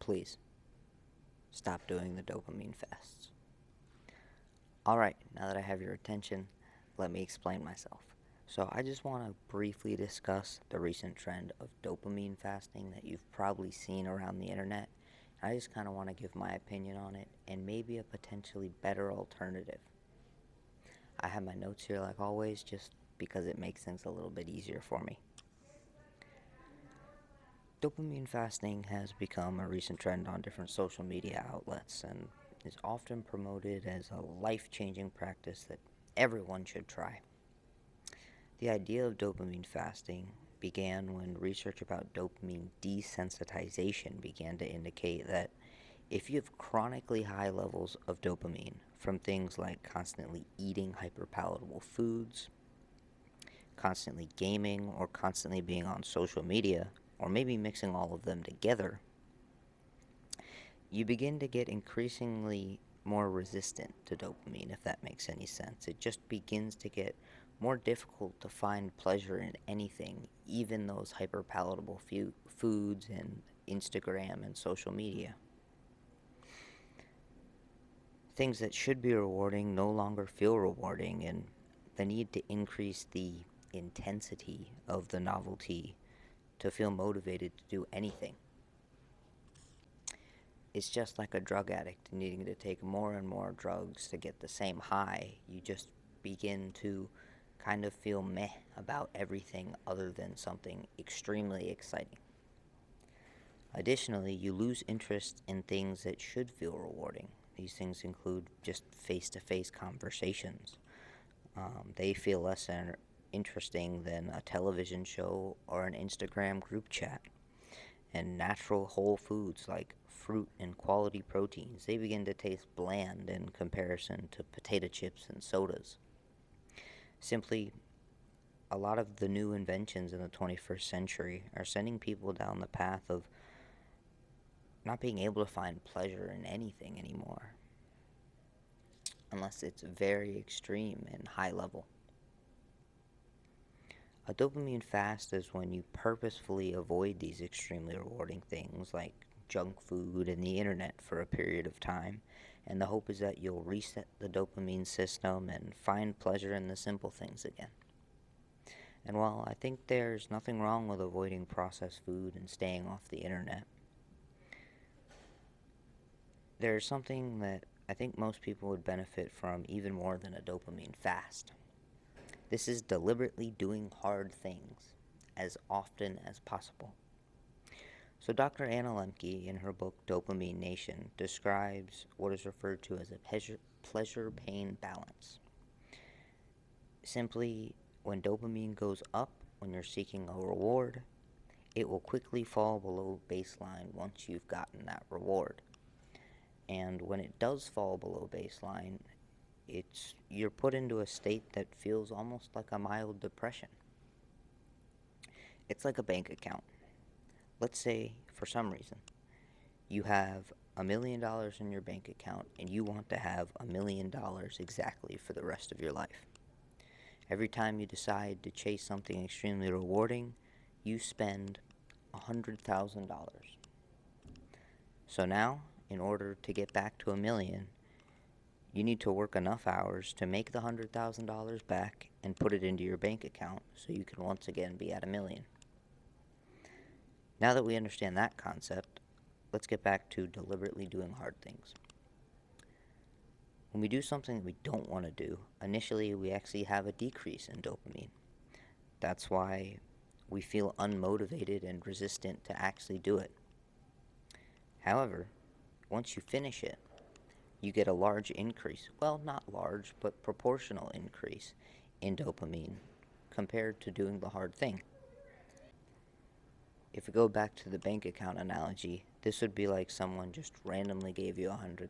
please stop doing the dopamine fasts. Alright, now that I have your attention, let me explain myself. So, I just want to briefly discuss the recent trend of dopamine fasting that you've probably seen around the internet. I just kind of want to give my opinion on it and maybe a potentially better alternative. I have my notes here like always, just because it makes things a little bit easier for me. Dopamine fasting has become a recent trend on different social media outlets and is often promoted as a life-changing practice that everyone should try. The idea of dopamine fasting began when research about dopamine desensitization began to indicate that if you have chronically high levels of dopamine from things like constantly eating hyperpalatable foods, constantly gaming, or constantly being on social media, or maybe mixing all of them together, you begin to get increasingly more resistant to dopamine, if that makes any sense. It just begins to get more difficult to find pleasure in anything, even those hyperpalatable foods and Instagram and social media. Things that should be rewarding no longer feel rewarding, and the need to increase the intensity of the novelty to feel motivated to do anything. It's just like a drug addict needing to take more and more drugs to get the same high. You just begin to kind of feel meh about everything other than something extremely exciting. Additionally, you lose interest in things that should feel rewarding. These things include just face-to-face conversations. They feel less interesting than a television show or an Instagram group chat. And natural whole foods like fruit and quality proteins, they begin to taste bland in comparison to potato chips and sodas. Simply, a lot of the new inventions in the 21st century are sending people down the path of not being able to find pleasure in anything anymore, unless it's very extreme and high level. A dopamine fast is when you purposefully avoid these extremely rewarding things like junk food and the internet for a period of time, and the hope is that you'll reset the dopamine system and find pleasure in the simple things again. And while I think there's nothing wrong with avoiding processed food and staying off the internet, there's something that I think most people would benefit from even more than a dopamine fast. This is deliberately doing hard things as often as possible. So Dr. Anna Lemke, in her book Dopamine Nation, describes what is referred to as a pleasure-pain balance. Simply, when dopamine goes up when you're seeking a reward, it will quickly fall below baseline once you've gotten that reward. And when it does fall below baseline, you're put into a state that feels almost like a mild depression. It's like a bank account. Let's say, for some reason, you have $1 million in your bank account and you want to have $1 million exactly for the rest of your life. Every time you decide to chase something extremely rewarding, you spend $100,000. So now, in order to get back to 1 million, you need to work enough hours to make the $100,000 back and put it into your bank account so you can once again be at 1 million. Now that we understand that concept, let's get back to deliberately doing hard things. When we do something that we don't want to do, initially we actually have a decrease in dopamine. That's why we feel unmotivated and resistant to actually do it. However, once you finish it, you get a large increase. Well, not large, but proportional increase in dopamine compared to doing the hard thing. If we go back to the bank account analogy, this would be like someone just randomly gave you $100,000.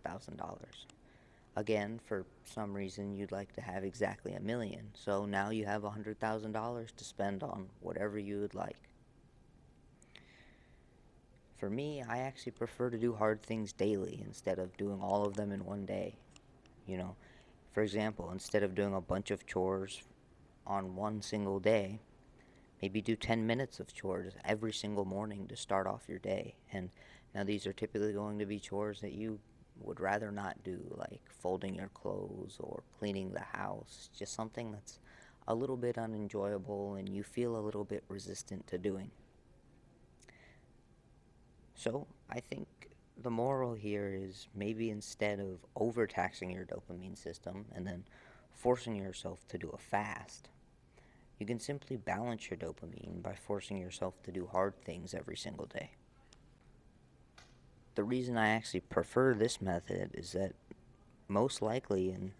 Again, for some reason, you'd like to have exactly 1 million, so now you have $100,000 to spend on whatever you would like. For me, I actually prefer to do hard things daily instead of doing all of them in one day. For example, instead of doing a bunch of chores on one single day, maybe do 10 minutes of chores every single morning to start off your day. And Now, these are typically going to be chores that you would rather not do, like folding your clothes or cleaning the house, just something that's a little bit unenjoyable and you feel a little bit resistant to doing. So, I think the moral here is maybe instead of overtaxing your dopamine system and then forcing yourself to do a fast, you can simply balance your dopamine by forcing yourself to do hard things every single day. The reason I actually prefer this method is that most likely, and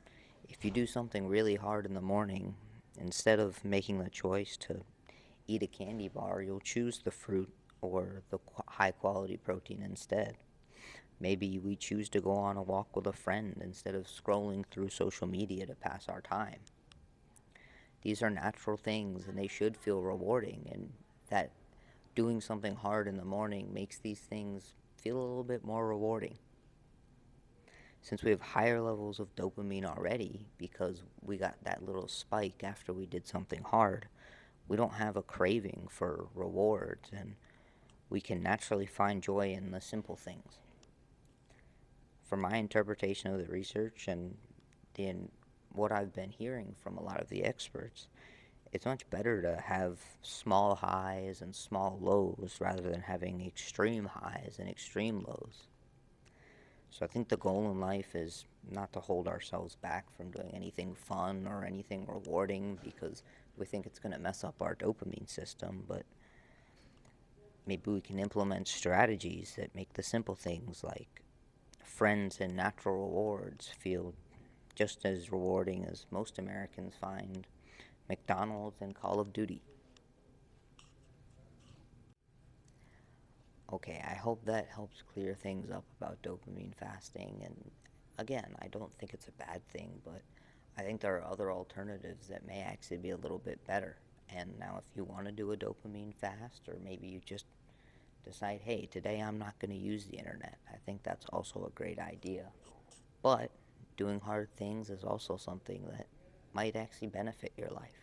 if you do something really hard in the morning, instead of making the choice to eat a candy bar, you'll choose the fruit or the high quality protein instead. Maybe we choose to go on a walk with a friend instead of scrolling through social media to pass our time. These are natural things and they should feel rewarding, and that doing something hard in the morning makes these things feel a little bit more rewarding. Since we have higher levels of dopamine already because we got that little spike after we did something hard, we don't have a craving for rewards and we can naturally find joy in the simple things. From my interpretation of the research and in what I've been hearing from a lot of the experts, it's much better to have small highs and small lows rather than having extreme highs and extreme lows. So I think the goal in life is not to hold ourselves back from doing anything fun or anything rewarding because we think it's going to mess up our dopamine system, but maybe we can implement strategies that make the simple things like friends and natural rewards feel just as rewarding as most Americans find McDonald's and Call of Duty. Okay, I hope that helps clear things up about dopamine fasting. And again, I don't think it's a bad thing, but I think there are other alternatives that may actually be a little bit better. And now, if you want to do a dopamine fast, or maybe you just decide, hey, today I'm not going to use the internet, I think that's also a great idea. But doing hard things is also something that might actually benefit your life.